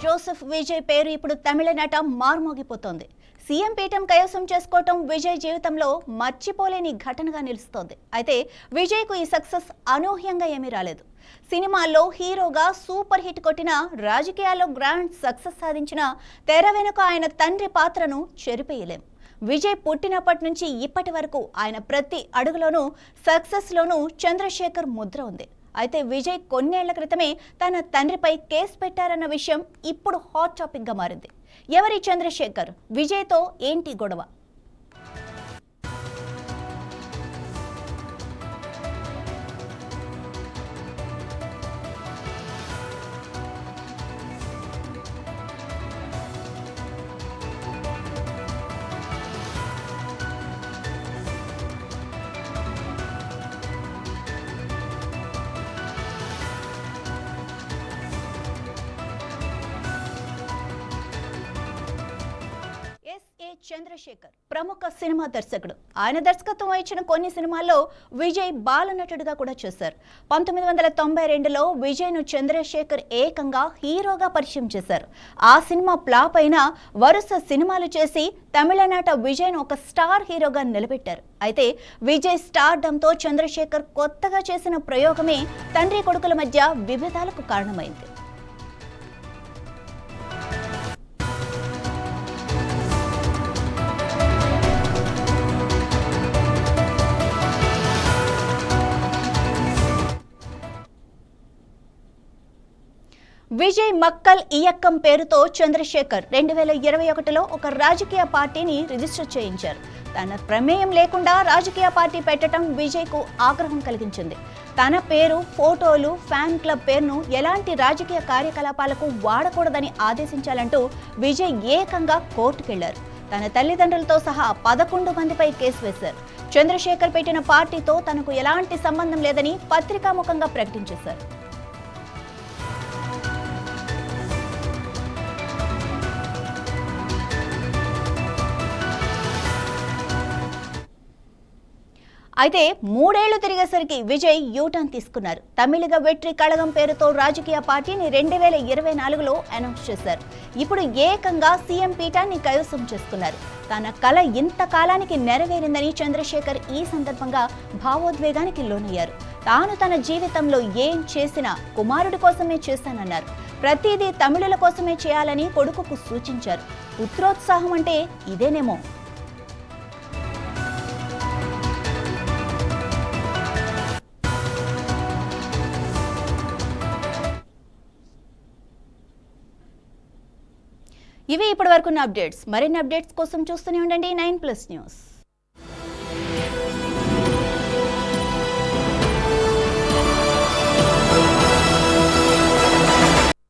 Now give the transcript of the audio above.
Joseph Vijay పేరు ఇప్పుడు తమిళనాట మార్మోగిపోతోంది. సీఎం పీఠం కైవసం చేసుకోవటం విజయ్ జీవితంలో మర్చిపోలేని ఘటనగా నిలుస్తోంది. అయితే విజయ్కు ఈ సక్సెస్ అనూహ్యంగా ఏమీ రాలేదు. సినిమాల్లో హీరోగా సూపర్ హిట్ కొట్టిన, రాజకీయాల్లో గ్రాండ్ సక్సెస్ సాధించిన తెర వెనుక ఆయన తండ్రి పాత్రను చెరిపేయలేం. విజయ్ పుట్టినప్పటి నుంచి ఇప్పటి వరకు ఆయన ప్రతి అడుగులోనూ సక్సెస్లోనూ చంద్రశేఖర్ ముద్ర ఉంది. అయితే విజయ్ కొన్నేళ్ల క్రితమే తన తండ్రిపై కేసు పెట్టారన్న విషయం ఇప్పుడు హాట్ టాపిక్ గా మారింది. ఎవరి చంద్రశేఖర్? విజయ్తో ఏంటి గొడవ? చంద్రశేఖర్ ప్రముఖ సినిమా దర్శకుడు. ఆయన దర్శకత్వం వహించిన కొన్ని సినిమాల్లో విజయ్ బాలనటుడిగా కూడా చేశారు. 1992లో విజయ్ను చంద్రశేఖర్ ఏకంగా హీరోగా పరిచయం చేశారు. ఆ సినిమా ఫ్లాప్ అయినా వరుస సినిమాలు చేసి తమిళనాట విజయ్ను ఒక స్టార్ హీరోగా నిలబెట్టారు. అయితే విజయ్ స్టార్డంతో చంద్రశేఖర్ కొత్తగా చేసిన ప్రయోగమే తండ్రి కొడుకుల మధ్య విభేదాలకు కారణమైంది. విజయ్ మక్కల్ ఇయక్కం పేరుతో చంద్రశేఖర్ 2021లో ఒక రాజకీయ పార్టీని రిజిస్టర్ చేయించారు. తన ప్రమేయం లేకుండా రాజకీయ పార్టీ పెట్టడం విజయ్కు ఆగ్రహం కలిగించింది. తన పేరు, ఫోటోలు, ఫ్యాన్ క్లబ్ పేరును ఎలాంటి రాజకీయ కార్యకలాపాలకు వాడకూడదని ఆదేశించాలంటూ విజయ్ ఏకంగా కోర్టుకెళ్లారు. తన తల్లిదండ్రులతో సహా 11 మందిపై కేసు వేశారు. చంద్రశేఖర్ పెట్టిన పార్టీతో తనకు ఎలాంటి సంబంధం లేదని పత్రికాముఖంగా ప్రకటించేశారు. అయితే 3 ఏళ్లు తిరిగేసరికి విజయ్ యూటర్న్ తీసుకున్నారు. తమిళగ వెట్రి కళగం పేరుతో రాజకీయ పార్టీని 2024లో అనౌన్స్ చేశారు. ఇప్పుడు ఏకంగా సీఎం పీఠాన్ని కైవసం చేసుకున్నారు. తన కళ ఇంతకాలానికి నెరవేరిందని చంద్రశేఖర్ ఈ సందర్భంగా భావోద్వేగానికి లోనయ్యారు. తాను తన జీవితంలో ఏం చేసినా కుమారుడి కోసమే చేశానన్నారు. ప్రతిదీ తమిళుల కోసమే చేయాలని కొడుకుకు సూచించారు. పుత్రోత్సాహం అంటే ఇదేనేమో. ఇవి ఇప్పటివరకున్న అప్డేట్స్. మరిన్ని అప్డేట్స్ కోసం చూస్తూనే ఉండండి 9+ న్యూస్.